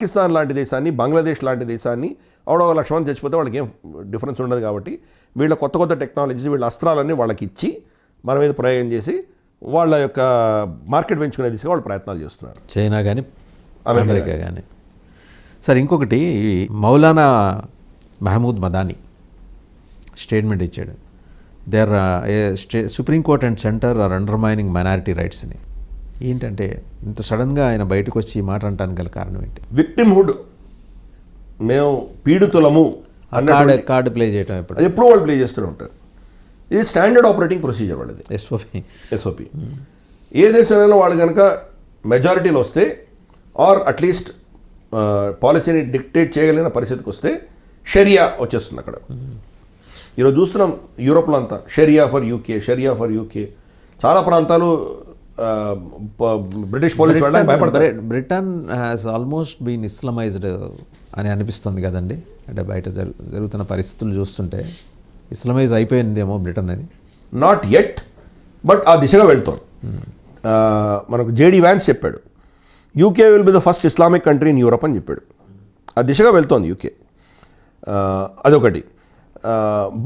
పాకిస్తాన్ లాంటి దేశాన్ని, బంగ్లాదేశ్ లాంటి దేశాన్ని ఒక 1,00,000 మంది చచ్చిపోతే వాళ్ళకి ఏం డిఫరెన్స్ ఉండదు. కాబట్టి వీళ్ళ కొత్త టెక్నాలజీస్, వీళ్ళ అస్త్రాలన్నీ వాళ్ళకి ఇచ్చి మన మీద ప్రయోగం చేసి వాళ్ళ యొక్క మార్కెట్ పెంచుకునే దిశగా వాళ్ళు ప్రయత్నాలు చేస్తున్నారు, చైనా కానీ అమెరికా కానీ. సార్ ఇంకొకటి, మౌలానా మహమూద్ మదానీ స్టేట్మెంట్ ఇచ్చాడు, there supreme court and centre are undermining minority rights అని. ఏంటంటే ఇంత సడన్గా ఆయన బయటకు వచ్చి ఈ మాట అంటానికి గల కారణం ఏంటి? విక్టిమ్హుడ్, మేము పీడితులము అన్న కార్డు ప్లే చేయటం ఎప్పుడూ వాళ్ళు ప్లే చేస్తూనే ఉంటారు. ఇది స్టాండర్డ్ ఆపరేటింగ్ ప్రొసీజర్ వాళ్ళది, ఎస్ఓపి. ఏ దేశంలో వాళ్ళు కనుక మెజారిటీలో వస్తే ఆర్ అట్లీస్ట్ పాలసీని డిక్టేట్ చేయగలిగిన పరిస్థితికి వస్తే షరియా వచ్చేస్తుంది అక్కడ. ఈరోజు చూస్తున్నాం యూరోప్లో అంతా షరియా ఫర్ యూకే. చాలా ప్రాంతాలు బ్రిటిష్ పోలీసు వెళ్ళడానికి భయపడతారు. బ్రిటన్ హ్యాస్ ఆల్మోస్ట్ బీన్ ఇస్లమైజ్డ్ అని అనిపిస్తుంది కదండి. అంటే బయట జరుగుతున్న పరిస్థితులు చూస్తుంటే ఇస్లమైజ్ అయిపోయిందేమో బ్రిటన్ అని. నాట్ ఎట్, బట్ ఆ దిశగా వెళ్తోంది. మనకు జేడీ వ్యాన్స్ చెప్పాడు, UK will be the first Islamic country in Europe అని చెప్పాడు. ఆ దిశగా వెళ్తోంది యూకే. అదొకటి.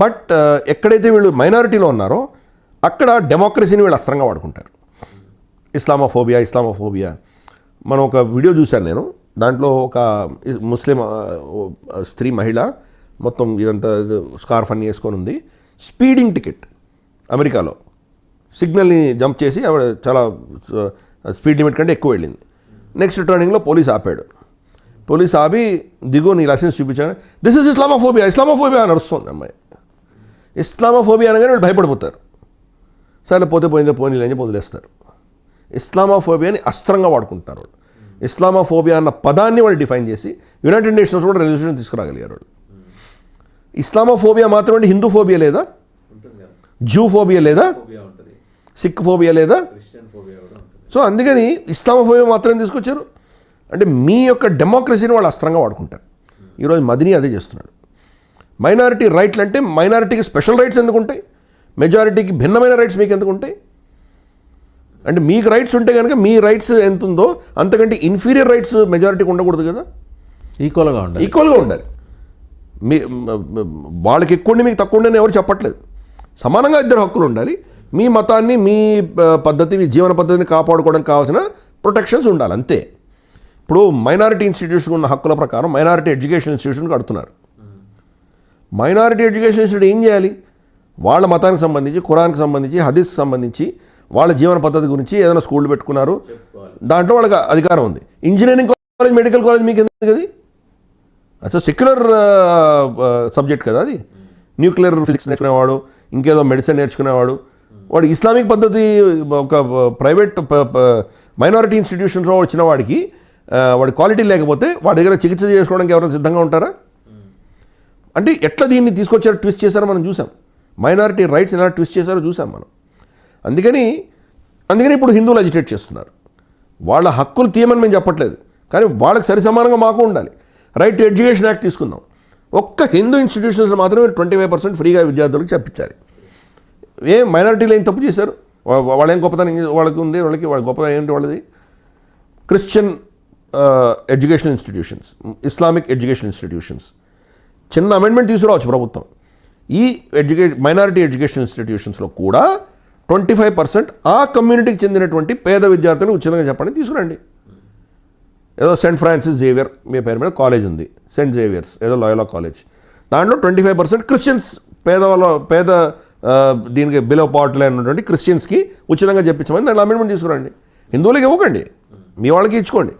బట్ ఎక్కడైతే వీళ్ళు మైనారిటీలో ఉన్నారో అక్కడ డెమోక్రసీని వీళ్ళు అస్త్రంగా వాడుకుంటారు. ఇస్లామోఫోబియా. మనం ఒక వీడియో చూశాను నేను, దాంట్లో ఒక ముస్లిం స్త్రీ మహిళ మొత్తం ఇదంతా స్కార్ఫ్ అన్నీ వేసుకొని ఉంది. స్పీడింగ్ టికెట్ అమెరికాలో సిగ్నల్ని జంప్ చేసి ఆవిడ చాలా స్పీడ్ లిమిట్ కంటే ఎక్కువ వెళ్ళింది. నెక్స్ట్ టర్నింగ్లో పోలీస్ ఆపాడు. పోలీస్ ఆపి, దిగు నీ లైసెన్స్ చూపించాను, దిస్ ఇస్ ఇస్లామోఫోబియా అని అరుస్తుంది అమ్మాయి. ఇస్లామోఫోబియా అనగానే వాళ్ళు భయపడిపోతారు. సరే పోతే పోనీ అని వదిలేస్తారు. ఇస్లామోఫోబియాని అస్త్రంగా వాడుకుంటున్నారు వాళ్ళు. ఇస్లామోఫోబియా అన్న పదాన్ని వాళ్ళు డిఫైన్ చేసి యునైటెడ్ నేషన్స్ కూడా రెజల్యూషన్ తీసుకురాగలిగారు వాళ్ళు. ఇస్లామోఫోబియా మాత్రం అంటే హిందూ ఫోబియా లేదా, జ్యూ ఫోబియా లేదా, సిక్ ఫోబియా లేదా? సో అందుకని ఇస్లామోఫోబియా మాత్రం తీసుకొచ్చారు. అంటే మీ యొక్క డెమోక్రసీని వాళ్ళు అస్త్రంగా వాడుకుంటారు. ఈరోజు మదిని అదే చేస్తున్నాడు. మైనారిటీ రైట్లు అంటే మైనారిటీకి స్పెషల్ రైట్స్ ఎందుకు ఉంటాయి, మెజారిటీకి భిన్నమైన రైట్స్ మీకు ఎందుకు ఉంటాయి? అంటే మీకు రైట్స్ ఉంటే కనుక మీ రైట్స్ ఎంత ఉందో అంతకంటే ఇన్ఫీరియర్ రైట్స్ మెజారిటీకి ఉండకూడదు కదా, ఈక్వల్గా ఉండాలి. మీ వాళ్ళకి ఎక్కువ ఉండి మీకు తక్కువ ఉండని ఎవరు చెప్పట్లేదు. సమానంగా ఇద్దరు హక్కులు ఉండాలి. మీ మతాన్ని, మీ పద్ధతి, మీ జీవన పద్ధతిని కాపాడుకోవడానికి కావాల్సిన ప్రొటెక్షన్స్ ఉండాలి, అంతే. ఇప్పుడు మైనారిటీ ఇన్స్టిట్యూషన్ ఉన్న హక్కుల ప్రకారం మైనారిటీ ఎడ్యుకేషన్ ఇన్స్టిట్యూషన్ కడుతున్నారు. మైనారిటీ ఎడ్యుకేషన్ ఇన్స్టిట్యూట్ ఏం చేయాలి? వాళ్ళ మతానికి సంబంధించి, ఖురాన్కి సంబంధించి, హదీస్కి సంబంధించి, వాళ్ళ జీవన పద్ధతి గురించి ఏదైనా స్కూళ్ళు పెట్టుకున్నారు, దాంట్లో వాళ్ళకి అధికారం ఉంది. ఇంజనీరింగ్ కాలేజ్, మెడికల్ కాలేజ్ మీకు ఎందుకు? అది అసలు సెక్యులర్ సబ్జెక్ట్ కదా అది. న్యూక్లియర్ ఫిజిక్స్ నేర్చుకునేవాడు, ఇంకేదో మెడిసిన్ నేర్చుకునేవాడు, వాడు ఇస్లామిక్ పద్ధతి ఒక ప్రైవేట్ మైనారిటీ ఇన్స్టిట్యూషన్స్లో వచ్చిన వాడికి వాడి క్వాలిటీ లేకపోతే వాడి దగ్గర చికిత్స చేసుకోవడానికి ఎవరైనా సిద్ధంగా ఉంటారా? అంటే ఎట్లా దీన్ని తీసుకొచ్చారో, ట్విస్ట్ చేశారో మనం చూసాం. మైనారిటీ రైట్స్ ఎలా ట్విస్ట్ చేశారో చూసాం మనం. అందుకని ఇప్పుడు హిందువులు అజిటేట్ చేస్తున్నారు. వాళ్ళ హక్కులు తీయమని మేము చెప్పట్లేదు, కానీ వాళ్ళకి సరి సమానంగా మాకు ఉండాలి. రైట్ టు ఎడ్యుకేషన్ యాక్ట్ తీసుకుందాం. ఒక్క హిందూ ఇన్స్టిట్యూషన్స్ మాత్రమే 25% ఫ్రీగా విద్యార్థులకు చెప్పించాలి. మైనారిటీలు ఏం తప్పు చేశారు? వాళ్ళేం గొప్పతనం వాళ్ళకి ఉంది? వాళ్ళ గొప్పతనం ఏంటి వాళ్ళది? Christian education institutions, Islamic education institutions చిన్న అమెండ్మెంట్ తీసుకురావచ్చు ప్రభుత్వం. ఈ మైనారిటీ ఎడ్యుకేషన్ ఇన్స్టిట్యూషన్స్లో కూడా 25% ఆ కమ్యూనిటీకి చెందినటువంటి పేద విద్యార్థులు ఉచితంగా చెప్పండి, తీసుకురండి. ఏదో సెయింట్ ఫ్రాన్సిస్ జేవియర్ మీ పేరు మీద కాలేజ్ ఉంది, సెయింట్ జేవియర్స్ ఏదో లోయలా కాలేజ్, దాంట్లో 25% క్రిస్టియన్స్, పేద దీనికి బిలో పావర్టీ లైన్ ఉన్నటువంటి క్రిస్టియన్స్కి ఉచితంగా చెప్పించమని దాంట్లో అమెండ్మెంట్ తీసుకురండి. హిందువులకి ఇవ్వకండి, మీ వాళ్ళకి ఇచ్చుకోండి.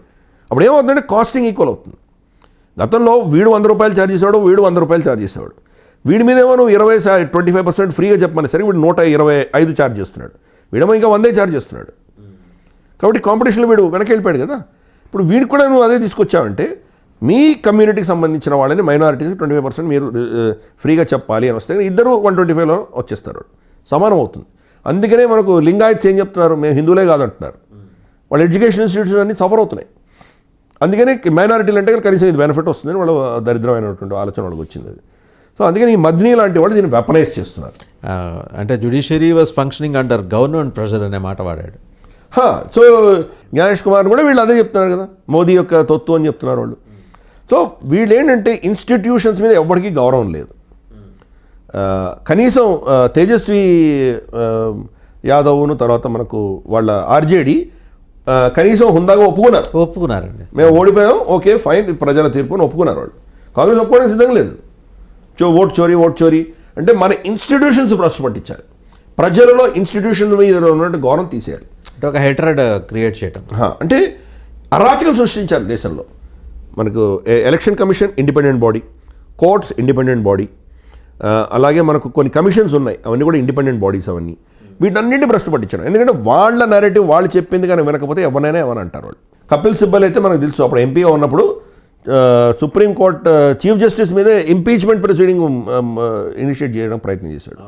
అప్పుడు ఏమవుతుందంటే కాస్టింగ్ ఈక్వల్ అవుతుంది. గతంలో వీడు 100 రూపాయలు ఛార్జ్ చేసేవాడు, వీడు 100 రూపాయలు ఛార్జ్ చేసేవాడు. వీడి మీదేమో నువ్వు 25% ఫ్రీగా చెప్పమని సరే వీడు 125 ఛార్జ్ చేస్తున్నాడు, వీడేమో ఇంకా 100 ఛార్జ్ చేస్తున్నాడు. కాబట్టి కాంపిటీషన్లో వీడు వెనక్కి వెళ్ళిపోయాడు కదా. ఇప్పుడు వీడికి కూడా నువ్వు అదే తీసుకొచ్చావంటే మీ కమ్యూనిటీకి సంబంధించిన వాళ్ళని మైనారిటీకి 25% మీరు ఫ్రీగా చెప్పాలి అని వస్తే ఇద్దరు 125లో వచ్చేస్తారు, సమానం అవుతుంది. అందుకనే మనకు లింగాయత్స్ ఏం చెప్తున్నారు, మేము హిందువులే కాదంటున్నారు. వాళ్ళ ఎడ్యుకేషన్ ఇన్స్టిట్యూషన్ అన్నీ సఫర్ అవుతున్నాయి. అందుకని మైనారిటీలు అంటే కనీసం ఇది బెనిఫిట్ వస్తుందని వాళ్ళు దరిద్రమైనటువంటి ఆలోచన వాళ్ళకి వచ్చింది అది. సో అందుకని ఈ మద్నీ లాంటి వాళ్ళు దీన్ని వెపనైజ్ చేస్తున్నారు. అంటే judiciary was functioning under government pressure అనే మాట వాడాడు. సో జ్ఞానేష్ కుమార్ కూడా వీళ్ళు అదే చెప్తున్నారు కదా, మోదీ యొక్క తొత్తు అని చెప్తున్నారు వాళ్ళు. సో వీళ్ళు ఏంటంటే ఇన్స్టిట్యూషన్స్ మీద ఎవరికీ గౌరవం లేదు. కనీసం తేజస్వి యాదవ్ను తర్వాత మనకు వాళ్ళ ఆర్జేడీ కనీసం హుందాగా ఒప్పుకున్నారండి. మేము ఓడిపోయాం, ఓకే ఫైన్, ప్రజల తీర్పుని ఒప్పుకున్నారు వాళ్ళు. కాంగ్రెస్ ఒప్పుకోవడానికి సిద్ధంగా లేదు. ఓట్ చోరీ అంటే మన ఇన్స్టిట్యూషన్స్ భ్రష్టు పట్టించాలి, ప్రజలలో ఇన్స్టిట్యూషన్ మీద ఉన్నట్టు గౌరవం తీసేయాలి, అంటే ఒక హెట్రెడ్ క్రియేట్ చేయటం, అంటే అరాచకం సృష్టించాలి దేశంలో. మనకు election commission independent body, courts independent body, అలాగే మనకు కొన్ని కమిషన్స్ ఉన్నాయి, అవన్నీ కూడా ఇండిపెండెంట్ బాడీస్. అవన్నీ వీటన్నింటినీ భ్రష్టు పట్టించాను. ఎందుకంటే వాళ్ళ నెరేటివ్ వాళ్ళు చెప్పింది కానీ వినకపోతే ఎవరినైనా ఏమని అంటారు వాళ్ళు. కపిల్ సిబ్బల్ అయితే మనకు తెలుసు, అప్పుడు ఎంపీగా ఉన్నప్పుడు సుప్రీంకోర్టు చీఫ్ జస్టిస్ మీదే ఇంపీచ్మెంట్ ప్రొసీడింగ్ ఇనిషియేట్ చేయడం ప్రయత్నం చేశాడు.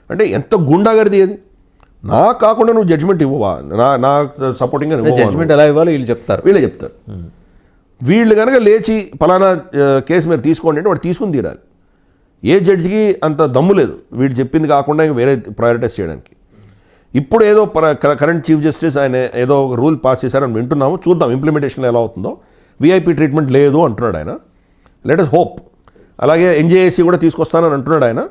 అంటే ఎంత గుండాగర్ది అది. నాకు కాకుండా నువ్వు జడ్జిమెంట్ ఇవ్వవా, నా సపోర్టింగ్గా జడ్జిమెంట్ ఎలా ఇవ్వాలో వీళ్ళే చెప్తారు. వీళ్ళు కనుక లేచి ఫలానా కేసు మీరు తీసుకోండి అంటే వాడు తీసుకుని తీరాలి. ఏ జడ్జికి అంత దమ్ము లేదు వీడు చెప్పింది కాకుండా వేరే ప్రయారిటైజ్ చేయడానికి. ఇప్పుడు ఏదో కరెంట్ చీఫ్ జస్టిస్ ఆయన ఏదో ఒక రూల్ పాస్ చేశారని వింటున్నాము, చూద్దాం ఇంప్లిమెంటేషన్ ఎలా అవుతుందో. విఐపి ట్రీట్మెంట్ లేదు అంటున్నాడు ఆయన, లెట్ us హోప్. అలాగే ఎన్జేఏసీ కూడా తీసుకొస్తానని అంటున్నాడు ఆయన.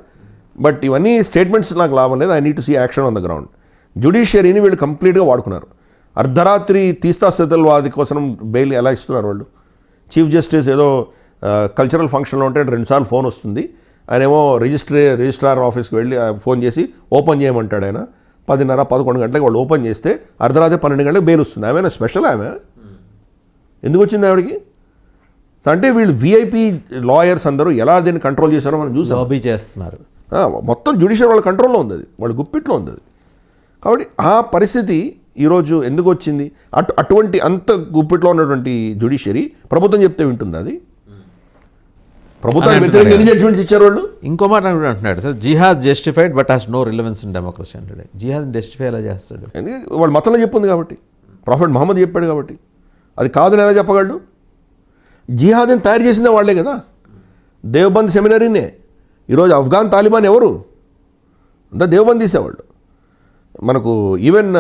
బట్ ఇవన్నీ స్టేట్మెంట్స్ నాకు లాభం లేదు, I need to see action on the ground. జ్యుడిషియరీని వీళ్ళు కంప్లీట్గా వాడుకున్నారు. అర్ధరాత్రి తీస్తా స్థితుల వాది కోసం బెయిల్ ఎలా ఇస్తున్నారు వాళ్ళు. చీఫ్ జస్టిస్ ఏదో కల్చరల్ ఫంక్షన్లో ఉంటే 2 సార్లు ఫోన్ వస్తుంది, ఆయనేమో రిజిస్ట్రార్ ఆఫీస్కి వెళ్ళి ఫోన్ చేసి ఓపెన్ చేయమంటాడు ఆయన. 10:30-11 గంటలకు వాళ్ళు ఓపెన్ చేస్తే అర్ధరాత్రి 12 గంటలకు బెయిల్ వస్తుంది. ఆమె స్పెషల్, ఆమె ఎందుకు వచ్చింది ఆవిడకి? అంటే వీళ్ళు విఐపి లాయర్స్ అందరూ ఎలా దీన్ని కంట్రోల్ చేశారో మనం చూసాం. లాబీ చేస్తున్నారు. మొత్తం జ్యుడిషియల్ వాళ్ళ కంట్రోల్లో ఉంది, అది వాళ్ళ గుప్పిట్లో ఉంది అది. కాబట్టి ఆ పరిస్థితి ఈరోజు ఎందుకు వచ్చింది? అటువంటి అంత గుప్పిట్లో ఉన్నటువంటి జ్యుడిషియరీ ప్రభుత్వం చెప్తే వింటుంది. అది ప్రభుత్వానికి వ్యతిరేకంగా ఎన్ని జడ్జిమెంట్స్ ఇచ్చారు వాళ్ళు. ఇంకో మాట కూడా అంటున్నాడు సార్, జిహాద్ justified but has no relevance in democracy అంటాడు. జిహాద్ జస్టిఫై ఎలా చేస్తాడు? వాళ్ళ మతంలో చెప్పింది కాబట్టి, ప్రాఫెట్ మహమ్మద్ చెప్పాడు కాబట్టి. అది కాదని ఎలా చెప్పగలడు? జిహాద్ని తయారు చేసిందే వాళ్లే కదా, దేవబంద్ సెమినరీనే. ఈరోజు ఆఫ్ఘాన్ తాలిబాన్ ఎవరు? అంతా దేవబంద్ తీసేవాళ్ళు. మనకు ఈవెన్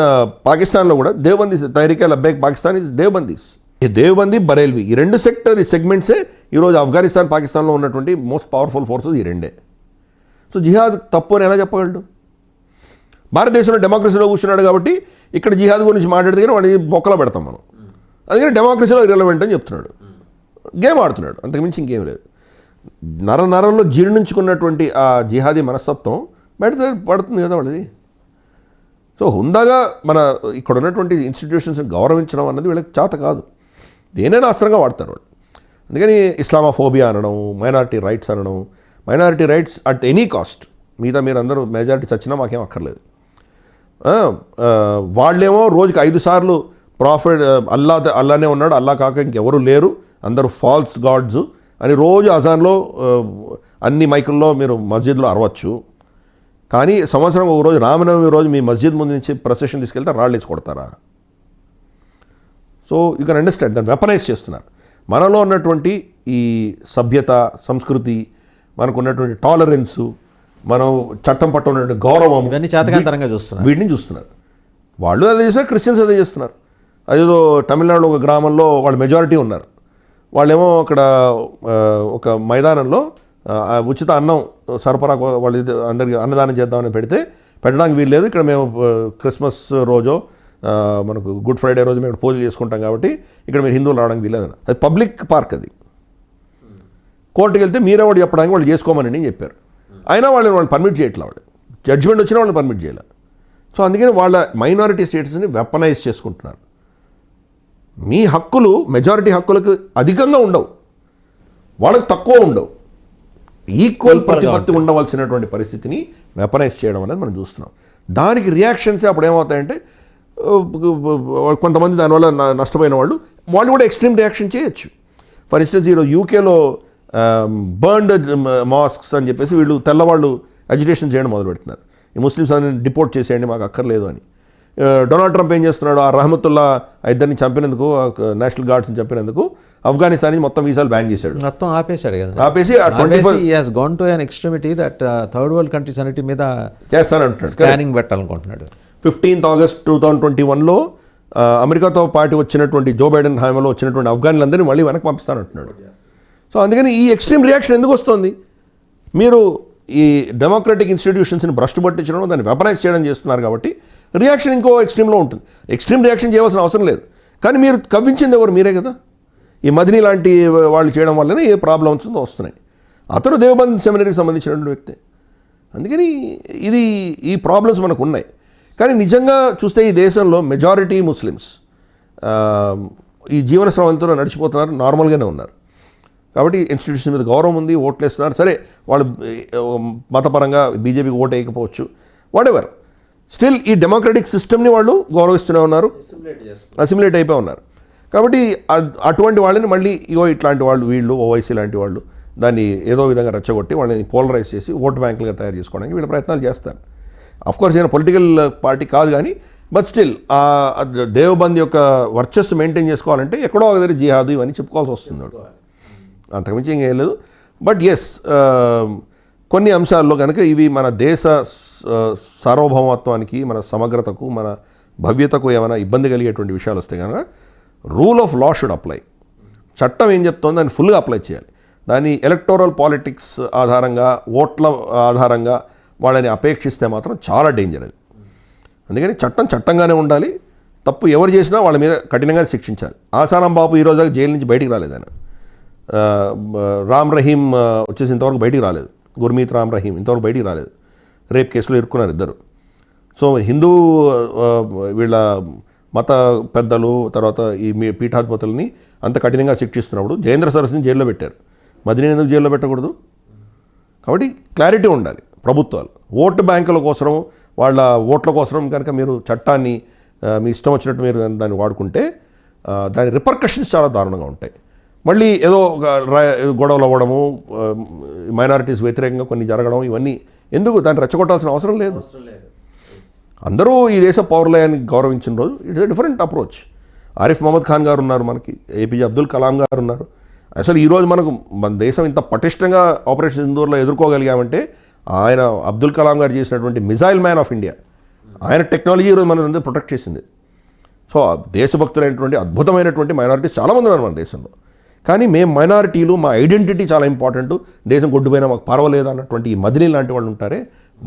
పాకిస్తాన్లో కూడా దేవబందీ, తహరీకే లబ్బైక్ పాకిస్తాన్ ఇస్ దేవబందీస్. ఈ దేవబందీ, బరేల్వి, ఈ 2 సెగ్మెంట్సే ఈరోజు ఆఫ్ఘనిస్తాన్ పాకిస్తాన్లో ఉన్నటువంటి మోస్ట్ పవర్ఫుల్ ఫోర్సెస్ ఈ 2. సో జిహాద్ తప్పు అని ఎలా చెప్పగలడు? భారతదేశంలో డెమోక్రసీలో కూర్చున్నాడు కాబట్టి ఇక్కడ జిహాద్ గురించి మాట్లాడితే వాడిని బొక్కలో పెడతాం మనం. అందుకని డెమోక్రసీలో ఇర్రెలవెంట్ అని చెప్తున్నాడు, గేమ్ ఆడుతున్నాడు, అంతకుమించి ఇంకేం లేదు. నరంలో జీర్ణించుకున్నటువంటి ఆ జిహాదీ మనస్తత్వం బయట పడుతుంది కదా వాళ్ళది. సో హుందాగా మన ఇక్కడ ఉన్నటువంటి ఇన్స్టిట్యూషన్స్ని గౌరవించడం అన్నది వీళ్ళకి చేత కాదు, దేనైనా అస్త్రంగా వాడతారు వాళ్ళు. అందుకని ఇస్లామోఫోబియా అనడం, మైనారిటీ రైట్స్ అనడం, minority rights at any cost. మిగతా మీరు అందరూ మెజారిటీ చచ్చినా మాకేం అక్కర్లేదు. వాళ్ళేమో రోజుకి 5 సార్లు ప్రాఫిట్ అల్లానే ఉన్నాడు, అల్లా కాక ఇంకెవరు లేరు, అందరూ ఫాల్స్ గాడ్స్ అని రోజు అజాన్లో అన్ని మైకుల్లో మీరు మస్జిద్లో అరవచ్చు. కానీ సంవత్సరం ఒక రోజు రామనవమి రోజు మీ మస్జిద్ ముందు నుంచి ప్రొసెషన్ తీసుకెళ్తే రాళ్ళు వేసి కొడతారా? సో యూ కెన్ అండర్స్టాండ్, దాన్ని వెపనైజ్ చేస్తున్నారు. మనలో ఉన్నటువంటి ఈ సభ్యత, సంస్కృతి, మనకు ఉన్నటువంటి టాలరెన్సు, మనం చట్టం పట్ల ఉన్నటువంటి గౌరవం, ఇవన్నీ చేతకాంతరంగా చూస్తున్నారు, వీటిని చూస్తున్నారు. వాళ్ళు అదే చేస్తున్నారు, క్రిస్టియన్స్ అదే చేస్తున్నారు. అదేదో తమిళనాడులో ఒక గ్రామంలో వాళ్ళు మెజారిటీ ఉన్నారు, వాళ్ళేమో అక్కడ ఒక మైదానంలో ఉచిత అన్నం సరఫరా వాళ్ళు అందరికీ అన్నదానం చేద్దామని పెట్టడానికి వీలు లేదు. ఇక్కడ మేము క్రిస్మస్ రోజో మనకు గుడ్ ఫ్రైడే రోజు మేము పూజలు చేసుకుంటాం కాబట్టి ఇక్కడ మీరు హిందువులు రావడానికి వీల్లేదన్న. అది పబ్లిక్ పార్క్, అది కోర్టుకి వెళ్తే మీరెవడు చెప్పడానికి వాళ్ళు చేసుకోమని చెప్పారు. అయినా వాళ్ళు పర్మిట్ చేయట్లే, వాళ్ళు జడ్జిమెంట్ వచ్చినా వాళ్ళని పర్మిట్ చేయలే. సో అందుకని వాళ్ళ మైనారిటీ స్టేటస్ని వెపనైజ్ చేసుకుంటున్నారు. మీ హక్కులు మెజారిటీ హక్కులకు అధికంగా ఉండవు, వాళ్ళకు తక్కువ ఉండవు, ఈక్వల్ ప్రతిపత్తి ఉండవలసినటువంటి పరిస్థితిని వెపనైజ్ చేయడం అనేది మనం చూస్తున్నాం. దానికి రియాక్షన్స్ అప్పుడు ఏమవుతాయంటే కొంతమంది దానివల్ల నష్టపోయిన వాళ్ళు కూడా ఎక్స్ట్రీమ్ రియాక్షన్ చేయొచ్చు. ఫర్ ఇన్స్టెన్స్ ఈరోజు యూకేలో బర్న్డ్ మాస్క్స్ అని చెప్పేసి వీళ్ళు తెల్లవాళ్ళు అజిటేషన్ చేయడం మొదలు పెడుతున్నారు. ఈ ముస్లిమ్స్ అని డిపోర్ట్ చేసేయండి, మాకు అక్కర్లేదు అని. డొనాల్డ్ ట్రంప్ ఏం చేస్తున్నాడు, ఆ రహమతుల్లా ఇద్దరిని చంపినందుకు, నేషనల్ గార్డ్స్ని చంపినందుకు ఆఫ్ఘనిస్తాన్ నుంచి మొత్తం వీసాలు బ్యాన్ చేశాడు, మొత్తం ఆపేశాడు కదా. ఆపేసి gone to an extremity that third world countries అన్నిటి మీద చేస్తానంటున్నాడు, స్కానింగ్ పెట్టాలనుకుంటున్నాడు. 15th August 2021లో అమెరికాతో పాటు వచ్చినటువంటి జో బైడెన్ హామీలో వచ్చినటువంటి ఆఫ్ఘన్లందరినీ మళ్ళీ వెనక్కి పంపిస్తానంటున్నాడు. సో అందుకని ఈ ఎక్స్ట్రీమ్ రియాక్షన్ ఎందుకు వస్తుంది? మీరు ఈ డెమోక్రటిక్ ఇన్స్టిట్యూషన్స్ని భ్రష్టు పట్టించడం, దాన్ని వెపనైజ్ చేయడం చేస్తున్నారు కాబట్టి రియాక్షన్ ఇంకో ఎక్స్ట్రీమ్లో ఉంటుంది. ఎక్స్ట్రీమ్ రియాక్షన్ చేయవలసిన అవసరం లేదు, కానీ మీరు కవ్వించింది ఎవరు? మీరే కదా. ఈ మదిని లాంటి వాళ్ళు చేయడం వల్లనే ఏ ప్రాబ్లమ్స్ వస్తున్నాయి. అతను దేవబంద్ సెమినరీకి సంబంధించినటువంటి వ్యక్తి. అందుకని ఈ ప్రాబ్లమ్స్ మనకు ఉన్నాయి. కానీ నిజంగా చూస్తే ఈ దేశంలో మెజారిటీ ముస్లిమ్స్ ఈ జీవన స్రవంతిలో నడిచిపోతున్నారు, నార్మల్గానే ఉన్నారు. కాబట్టి ఇన్స్టిట్యూషన్ మీద గౌరవం ఉంది, ఓట్లు వేస్తున్నారు. సరే, వాళ్ళు మతపరంగా బీజేపీకి ఓటు వేయకపోవచ్చు, వాటెవర్, స్టిల్ ఈ డెమోక్రటిక్ సిస్టమ్ని వాళ్ళు గౌరవిస్తూనే ఉన్నారు, అసిమిలేట్ అయిపోయి ఉన్నారు. కాబట్టి అటువంటి వాళ్ళని మళ్ళీ ఇట్లాంటి వాళ్ళు, వీళ్ళు ఓవైసీ లాంటి వాళ్ళు దాన్ని ఏదో విధంగా రెచ్చగొట్టి వాళ్ళని పోలరైజ్ చేసి ఓటు బ్యాంకులుగా తయారు చేసుకోవడానికి వీళ్ళు ప్రయత్నాలు చేస్తారు. అఫ్కోర్స్ ఈయన పొలిటికల్ పార్టీ కాదు, కానీ బట్ స్టిల్ దేవబంద్ యొక్క వర్చస్సు మెయింటైన్ చేసుకోవాలంటే ఎక్కడో ఒక దగ్గర జిహాదు ఇవన్నీ చెప్పుకోవాల్సి వస్తుంది. అంతకుమించి ఇంకేం లేదు. బట్ ఎస్, కొన్ని అంశాల్లో కనుక ఇవి మన దేశ సార్వభౌమత్వానికి, మన సమగ్రతకు, మన భవ్యతకు ఏమైనా ఇబ్బంది కలిగేటువంటి విషయాలు వస్తే కనుక rule of law should apply. చట్టం ఏం చెప్తుందో దాన్ని ఫుల్గా అప్లై చేయాలి. దాన్ని ఎలక్టోరల్ పాలిటిక్స్ ఆధారంగా, ఓట్ల ఆధారంగా వాళ్ళని అపేక్షిస్తే మాత్రం చాలా డేంజర్ అది. అందుకని చట్టం చట్టంగానే ఉండాలి. తప్పు ఎవరు చేసినా వాళ్ళ మీద కఠినంగా శిక్షించాలి. ఆసారాం బాబు ఈరోజు జైలు నుంచి బయటికి రాలేదు. ఆయన రామ్ రహీం వచ్చేసి ఇంతవరకు బయటికి రాలేదు. గుర్మీత్ రామ్ రహీం ఇంతవరకు బయటికి రాలేదు. రేప్ కేసులో ఇరుక్కున్నారు ఇద్దరు. సో హిందూ వీళ్ళ మత పెద్దలు, తర్వాత ఈ పీఠాధిపతులని అంత కఠినంగా శిక్షిస్తున్నప్పుడు జయేంద్ర సరస్వతిని జైల్లో పెట్టారు. మదిని ఎందుకు జైల్లో పెట్టకూడదు? కాబట్టి క్లారిటీ ఉండాలి ప్రభుత్వాలు. ఓటు బ్యాంకుల కోసం, వాళ్ళ ఓట్ల కోసం కనుక మీరు చట్టాన్ని మీ ఇష్టం వచ్చినట్టు మీరు దాన్ని వాడుకుంటే దాని రిపర్కషన్స్ చాలా దారుణంగా ఉంటాయి. మళ్ళీ ఏదో గొడవలు అవ్వడము, మైనారిటీస్ వ్యతిరేకంగా కొన్ని జరగడం, ఇవన్నీ ఎందుకు? దాన్ని రెచ్చగొట్టాల్సిన అవసరం లేదు. అందరూ ఈ దేశ పౌరులయాన్ని గౌరవించిన రోజు it's different approach. Arif Mohammad Khan గారు ఉన్నారు, మనకి ఏపీజే అబ్దుల్ కలాం గారు ఉన్నారు. అసలు ఈరోజు మన దేశం ఇంత పటిష్టంగా ఆపరేషన్ సింధూర్లో ఎదుర్కోగలిగామంటే ఆయన అబ్దుల్ కలాం గారు చేసినటువంటి మిజైల్ మ్యాన్ ఆఫ్ ఇండియా, ఆయన టెక్నాలజీ ఈరోజు మన ప్రొటెక్ట్ చేసింది. సో దేశభక్తులైనటువంటి అద్భుతమైనటువంటి మైనారిటీస్ చాలామంది ఉన్నారు మన దేశంలో. కానీ మేము మైనారిటీలు, మా ఐడెంటిటీ చాలా ఇంపార్టెంట్, దేశం కొట్టుపోయినా మాకు పర్వాలేదు అన్నటువంటి ఈ మదిని లాంటి వాళ్ళు ఉంటారే,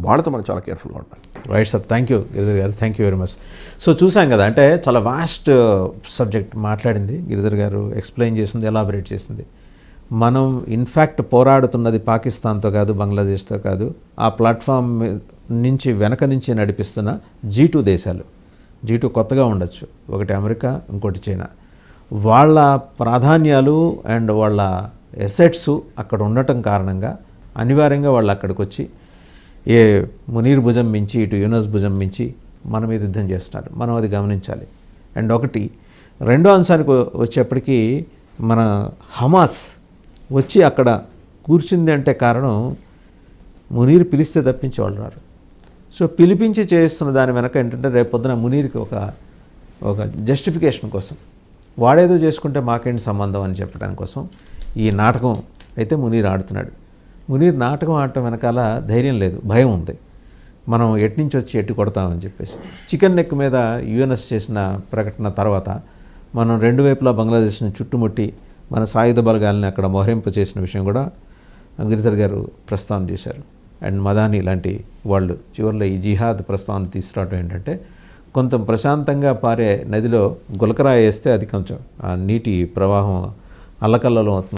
వాళ్ళతో మనం చాలా కేర్ఫుల్గా ఉండాలి. Right sir, thank you Giridhar garu, thank you very much. So చూసాం కదా, అంటే చాలా వాస్ట్ సబ్జెక్ట్ మాట్లాడింది గిరిధర్ గారు, ఎక్స్ప్లెయిన్ చేసింది, ఎలాబరేట్ చేసింది. మనం ఇన్ఫ్యాక్ట్ పోరాడుతున్నది పాకిస్తాన్తో కాదు, బంగ్లాదేశ్తో కాదు, ఆ ప్లాట్ఫామ్ నుంచి వెనక నుంచి నడిపిస్తున్న G2 దేశాలు. G2 కొత్తగా ఉండొచ్చు, ఒకటి అమెరికా, ఇంకోటి చైనా. వాళ్ళ ప్రాధాన్యాలు అండ్ వాళ్ళ ఎసెట్స్ అక్కడ ఉండటం కారణంగా అనివార్యంగా వాళ్ళు అక్కడికి వచ్చి ఏ మునీర్ భుజం మించి, ఇటు యూనస్ భుజం మించి మన మీద యుద్ధం చేస్తున్నారు. మనం అది గమనించాలి. అండ్ ఒకటి, రెండో అంశానికి వచ్చేప్పటికీ మన హమాస్ వచ్చి అక్కడ కూర్చుంది అంటే కారణం మునీర్ పిలిస్తే తప్పించి వాళ్ళు రారు. సో పిలిపించి చేస్తున్న దాని వెనక ఏంటంటే రేపొద్దున మునీర్కి ఒక జస్టిఫికేషన్ కోసం, వాడేదో చేసుకుంటే మాకేంటి సంబంధం అని చెప్పడానికి కోసం ఈ నాటకం అయితే మునీర్ ఆడుతున్నాడు. మునీర్ నాటకం ఆడటం వెనకాల ధైర్యం లేదు, భయం ఉంది. మనం ఎటు నుంచి వచ్చి ఎట్టి కొడతామని చెప్పేసి. చికెన్ నెక్ మీద యుఎన్ఎస్ చేసిన ప్రకటన తర్వాత మనం రెండు వైపులా బంగ్లాదేశ్ని చుట్టుముట్టి మన సాయుధ బలగాలని అక్కడ మోహరింపు చేసిన విషయం కూడా గిరిధర్ గారు ప్రస్తావన చేశారు. అండ్ మదాని లాంటి వాళ్ళు చివరిలో ఈ జిహాద్ ప్రస్తావన తీసుకురావడం ఏంటంటే, కొంత ప్రశాంతంగా పారే నదిలో గులకరాయి వేస్తే అది కొంచెం ఆ నీటి ప్రవాహం అల్లకల్లలో